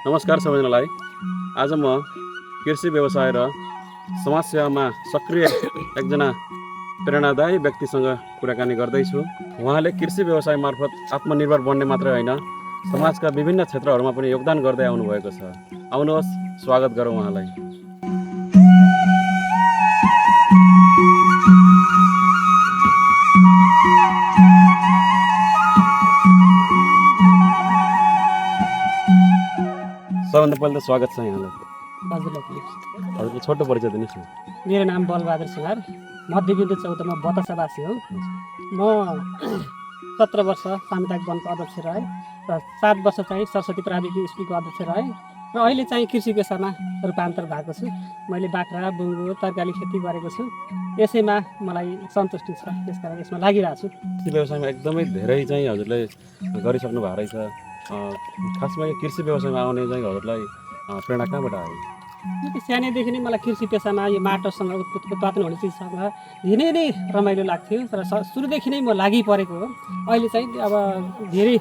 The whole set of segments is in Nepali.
नमस्कार सबैजनालाई। आज म कृषि व्यवसाय र समाजसेवामा सक्रिय एकजना प्रेरणादायी व्यक्तिसँग कुराकानी गर्दैछु। उहाँले कृषि व्यवसाय मार्फत आत्मनिर्भर बन्ने मात्रै होइन, समाजका विभिन्न क्षेत्रहरूमा पनि योगदान गर्दै आउनुभएको छ। आउनुहोस् स्वागत गरौँ उहाँलाई। सबभन्दा पहिला त स्वागत छ यहाँलाई। हजुरले छोटो परिचय दिनुहोस् न। मेरो नाम बलबहादुर सुनार, मध्यबिन्दु 14 म बतासावासी हो। म 17 वर्ष सामुदायिक वनको अध्यक्ष रहेँ र 7 वर्ष चाहिँ सरस्वती प्राविधिक स्कुलको अध्यक्ष रहेँ र अहिले चाहिँ कृषि पेसामा रूपान्तर भएको छु। मैले बाख्रा, बुङ्गु, तरकारी खेती गरेको छु। यसैमा मलाई सन्तुष्टि छ, त्यसकारण यसमा लागिरहेको छु। कृषि व्यवसायमा एकदमै धेरै चाहिँ हजुरले गरिसक्नु भएको रहेछ। खासमा यो कृषि व्यवसायमा आउने चाहिँ हजुरलाई प्रेरणा कहाँबाट आयो? सानैदेखि नै मलाई कृषि पेसामा यो माटोसँग उत्पादन हुने चिजसँग धेरै नै रमाइलो लाग्थ्यो र सुरुदेखि नै म लागि परेको हो। अहिले चाहिँ अब धेरै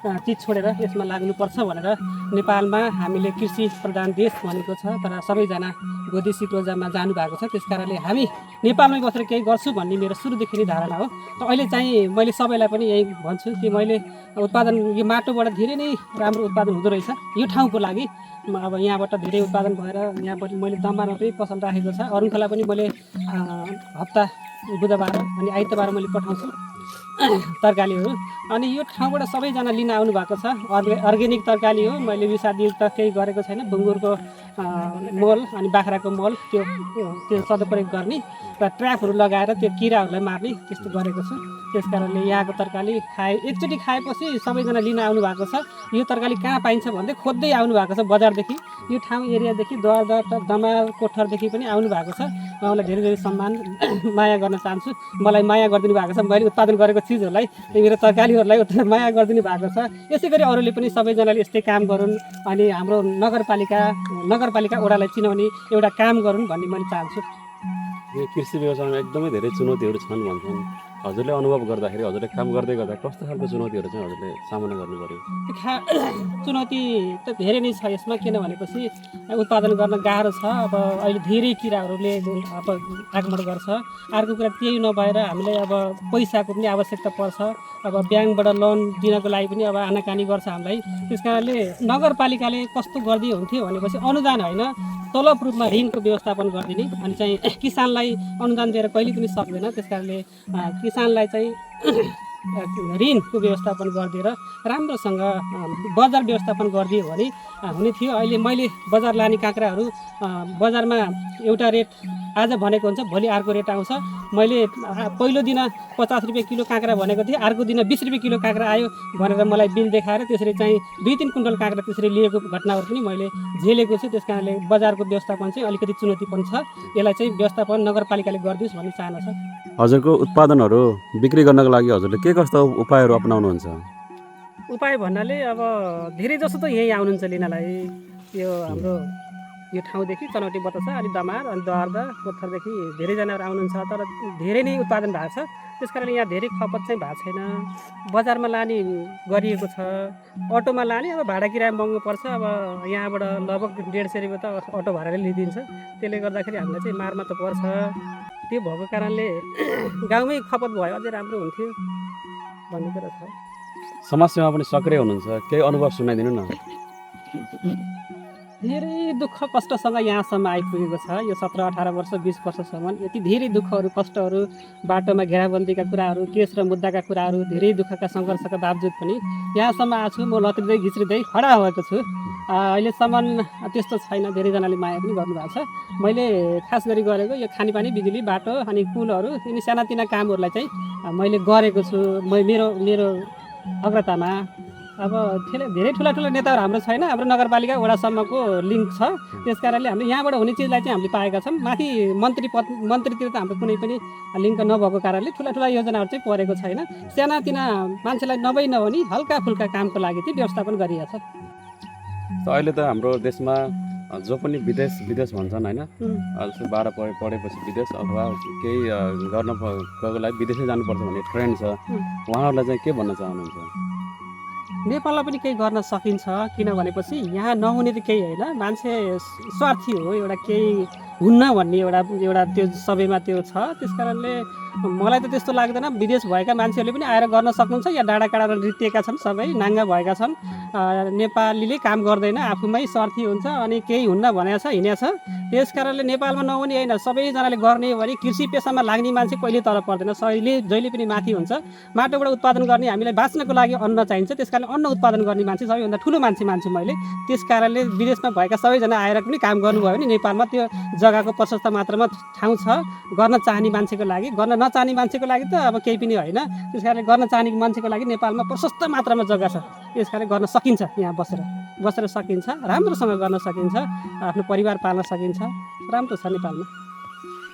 चिज छोडेर यसमा लाग्नुपर्छ भनेर नेपालमा हामीले कृषि प्रधान देश भनेको छ, तर सबैजना विदेशी रोजगारमा जानुभएको छ। त्यस कारणले हामी नेपालमै बसेर केही गर्छु भन्ने मेरो सुरुदेखि नै धारणा हो। र अहिले चाहिँ मैले सबैलाई पनि यही भन्छु कि मैले उत्पादन यो माटोबाट धेरै नै राम्रो उत्पादन हुँदो रहेछ। यो ठाउँको लागि अब यहाँबाट धेरै उत्पादन भएर यहाँबाट मैले दमबारमा पनि पसल राखेको छ। अरूखोला पनि मैले हप्ता बुधबार अनि आइतबार मैले पठाउँछु तरकारीहरू। अनि यो ठाउँबाट सबैजना लिन आउनु भएको छ। अर्ग्यानिक तरकारी हो, मैले विषादयुक्त केही गरेको छैन। बुङ्गुरको मल अनि बाख्राको मल त्यो सदुपयोग गर्ने र ट्र्यापहरू लगाएर त्यो किराहरूलाई मार्ने त्यस्तो गरेको छु। त्यस कारणले यहाँको तरकारी एकचोटि खाएपछि सबैजना लिन आउनु भएको छ। यो तरकारी कहाँ पाइन्छ भन्दै खोज्दै आउनु भएको छ। बजारदेखि, यो ठाउँ एरियादेखि, दरदर दमार कोठरदेखि पनि आउनु भएको छ। उहाँलाई धेरै धेरै सम्मान माया गर्न चाहन्छु। मलाई माया गरिदिनु भएको छ, मैले उत्पादन गरेको चिजहरूलाई, मेरो तरकारीहरूलाई माया गरिदिनु भएको छ। यसै गरी अरूले पनि सबैजनाले यस्तै काम गरून् अनि हाम्रो नगरपालिका वडालाई चिनाउने एउटा काम गरून् भन्ने मैले चाहन्छु। यो कृषि व्यवसायमा एकदमै धेरै चुनौतीहरू छन् भन्छन्। हजुरले अनुभव गर्दाखेरि, हजुरले काम गर्दै गर्दा कस्तो खालको चुनौतीहरू चाहिँ हजुरले सामना गर्नु पर्यो? चुनौती त धेरै नै छ यसमा, किन भनेपछि उत्पादन गर्न गाह्रो छ। अब अहिले धेरै किराहरूले अब आक्रमण गर्छ। अर्को कुरा त्यही नभएर हामीलाई अब पैसाको पनि आवश्यकता पर्छ। अब ब्याङ्कबाट लोन दिनको लागि पनि अब आनाकानी गर्छ हामीलाई। त्यस कारणले नगरपालिकाले कस्तो गरिदिए हुन्थ्यो भनेपछि अनुदान होइन, तलब रूपमा ऋणको व्यवस्थापन गरिदिने। अनि चाहिँ किसानलाई अनुदान दिएर कहिले पनि सक्दैन। त्यस कारणले किसानलाई चाहिँ ऋणको व्यवस्थापन गरिदिएर राम्रोसँग बजार व्यवस्थापन गरिदियो भने हुने थियो। अहिले मैले बजार लाने काँक्राहरू बजारमा एउटा रेट आज भनेको हुन्छ, भोलि अर्को रेट आउँछ। मैले पहिलो दिन 50 रुपियाँ किलो काँक्रा भनेको थिएँ, अर्को दिन 20 रुपियाँ किलो काँक्रा आयो भनेर मलाई बिल देखाएर त्यसरी चाहिँ 2-3 कुइन्टल काँक्रा त्यसरी लिएको घटनाहरू पनि मैले झेलेको छु। त्यस कारणले बजारको व्यवस्थापन चाहिँ अलिकति चुनौतीपूर्ण छ। यसलाई चाहिँ व्यवस्थापन नगरपालिकाले गरिदियोस् भन्ने चाहना छ। हजुरको उत्पादनहरू बिक्री गर्नको लागि हजुरले के कस्तो उपायहरू अपनाउनुहुन्छ? उपाय भन्नाले अब धेरै जसो त यहीँ आउनुहुन्छ लिनलाई। यो हाम्रो यो ठाउँदेखि चनौटी बतासा अनि दमार अनि दरदा कोथरदेखि धेरैजनाहरू आउनुहुन्छ, तर धेरै नै उत्पादन भएको छ। त्यस कारणले यहाँ धेरै खपत चाहिँ भएको छैन। बजारमा लाने गरिएको छ, अटोमा लाने अब भाडा किराया महँगो पर्छ। अब यहाँबाट लगभग 150 रुपियाँ त अटो भाडाले लिइदिन्छ। त्यसले गर्दाखेरि हामीलाई चाहिँ मारमा त पर्छ। त्यो भएको कारणले गाउँमै खपत भयो अझै राम्रो हुन्थ्यो भन्ने कुरा छ। समाजसेवा पनि सक्रिय हुनुहुन्छ, केही अनुभव सुनाइदिनु न। धेरै दुःख कष्टसँग यहाँसम्म आइपुगेको छ। यो 17-18 वर्ष 20 वर्षसम्म यति धेरै दुःखहरू कष्टहरू, बाटोमा घेराबन्दीका कुराहरू, केस र मुद्दाका कुराहरू, धेरै दुःखका सङ्घर्षका बावजुद पनि यहाँसम्म आएको छु। म लत्रिँदै घिच्रिँदै खडा भएको छु। अहिलेसम्म त्यस्तो छैन, धेरैजनाले माया पनि गर्नुभएको छ। मैले खास गरी गरेको यो खानेपानी, बिजुली, बाटो अनि पुलहरू, यिनी सानातिना कामहरूलाई चाहिँ मैले गरेको छु मेरो अग्रतामा। अब धेरै ठुला नेताहरू हाम्रो छैन, हाम्रो नगरपालिका वडासम्मको लिङ्क छ। त्यस कारणले हामीले यहाँबाट हुने चिजलाई चाहिँ हामीले पाएका छौँ। माथि मन्त्रीतिर त हाम्रो कुनै पनि लिङ्क नभएको कारणले ठुला योजनाहरू चाहिँ परेको छैन। सानातिना मान्छेलाई नभनी हल्का फुल्का कामको लागि चाहिँ व्यवस्थापन गरिएको छ। अहिले त हाम्रो देशमा जो पनि विदेश भन्छन् होइन, जस्तै 12 पढेपछि विदेश अथवा केही गर्न गएको लागि विदेशै जानुपर्छ भन्ने ट्रेन्ड छ। उहाँहरूलाई चाहिँ के भन्न चाहनुहुन्छ? नेपालमा पनि केही गर्न सकिन्छ किनभनेपछि यहाँ नहुने त केही होइन मान्छे स्वार्थी हो एउटा केही हुन्न भन्ने एउटा त्यो सबैमा त्यो छ त्यस कारणले मलाई त त्यस्तो लाग्दैन विदेश भएका मान्छेहरूले पनि आएर गर्न सक्नुहुन्छ या डाँडा काँडा रित्तिएका छन् सबै नाङ्गा भएका छन् नेपालीले काम गर्दैन आफूमै स्वार्थी हुन्छ अनि केही हुन्न भनेको छ हिँडेको छ त्यस कारणले नेपालमा नहुने होइन सबैजनाले गर्ने हो भने कृषि पेसामा लाग्ने मान्छे कहिले तल पर्दैन जहिले पनि माथि हुन्छ माटोबाट उत्पादन गर्ने हामीलाई बाँच्नको लागि अन्न चाहिन्छ त्यस कारण अन्न उत्पादन गर्ने मान्छे सबैभन्दा ठुलो मान्छे मान्छु मैले त्यस कारणले विदेशमा भएका सबैजना आएर पनि काम गर्नुभयो भने नेपालमा त्यो जग्गाको प्रशस्त मात्रामा ठाउँ छ गर्न चाहने मान्छेको लागि गर्न नचाहने मान्छेको लागि त अब केही पनि होइन त्यस कारणले गर्न चाहने मान्छेको लागि नेपालमा प्रशस्त मात्रामा जग्गा छ त्यस कारण गर्न सकिन्छ यहाँ बसेर सकिन्छ राम्रोसँग गर्न सकिन्छ आफ्नो परिवार पाल्न सकिन्छ राम्रो छ नेपालमा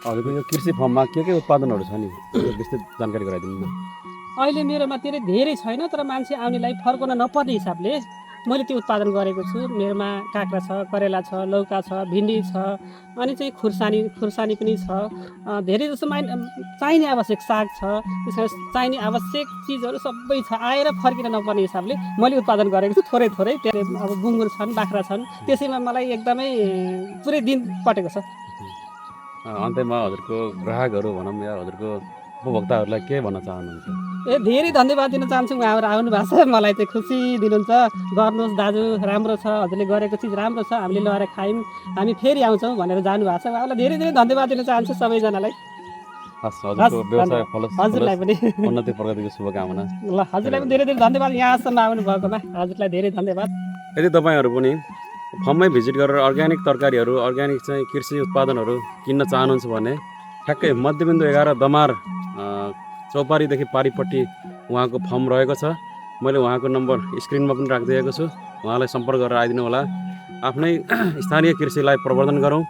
हजुरको यो कृषि फर्ममा के उत्पादनहरू छ नि विस्तृत जानकारी गराइदिनु न अहिले मेरोमा धेरै छैन तर मान्छे आउनेलाई फर्काउन नपर्ने हिसाबले मैले त्यो उत्पादन गरेको छु मेरोमा काँक्रा छ करेला छ लौका छ भिन्डी छ अनि चाहिँ खुर्सानी पनि छ धेरै जस्तो चाहिने आवश्यक साग छ त्यसमा चाहिने आवश्यक चिजहरू सबै छ आएर फर्किन नपर्ने हिसाबले मैले उत्पादन गरेको छु थोरै अब बुङ्गुर छन् बाख्रा छन् त्यसैमा मलाई एकदमै पुरै दिन पटेको छ अन्त्यमा हजुरको ग्राहकहरू भनौँ या हजुरको उपभोक्ताहरूलाई के भन्न चाहनुहुन्छ धेरै धन्यवाद दिन चाहन्छु उहाँहरू आउनु भएको छ मलाई चाहिँ खुसी दिनुहुन्छ गर्नुहोस् दाजु राम्रो छ हजुरले गरेको चिज राम्रो छ हामीले लगाएर खायौँ हामी फेरि आउँछौँ भनेर जानुभएको छ उहाँलाई धेरै धन्यवाद दिन चाहन्छु सबैजनालाई हजुरलाई पनि उन्नति प्रगतिको शुभकामना ल हजुरलाई पनि धेरै धन्यवाद यहाँसम्म आउनु भएकोमा हजुरलाई धेरै धन्यवाद यदि तपाईँहरू पनि फर्ममै भिजिट गरेर अर्ग्यानिक तरकारीहरू अर्ग्यानिक चाहिँ कृषि उत्पादनहरू किन्न चाहनुहुन्छ भने ठ्याक्कै मध्यबिन्दु 11 दमार चौपारीदेखि पारिपट्टि उहाँको फर्म रहेको छ मैले उहाँको नम्बर स्क्रिनमा पनि राखिदिएको छु उहाँलाई सम्पर्क गरेर आइदिनु होला आफ्नै स्थानीय कृषिलाई प्रवर्धन गरौँ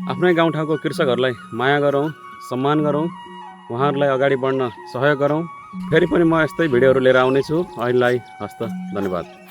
आफ्नै गाउँठाउँको कृषकहरूलाई माया गरौँ सम्मान गरौँ उहाँहरूलाई अगाडि बढ्न सहयोग गरौँ फेरि पनि म यस्तै भिडियोहरू लिएर आउनेछु अहिलेलाई हस्त धन्यवाद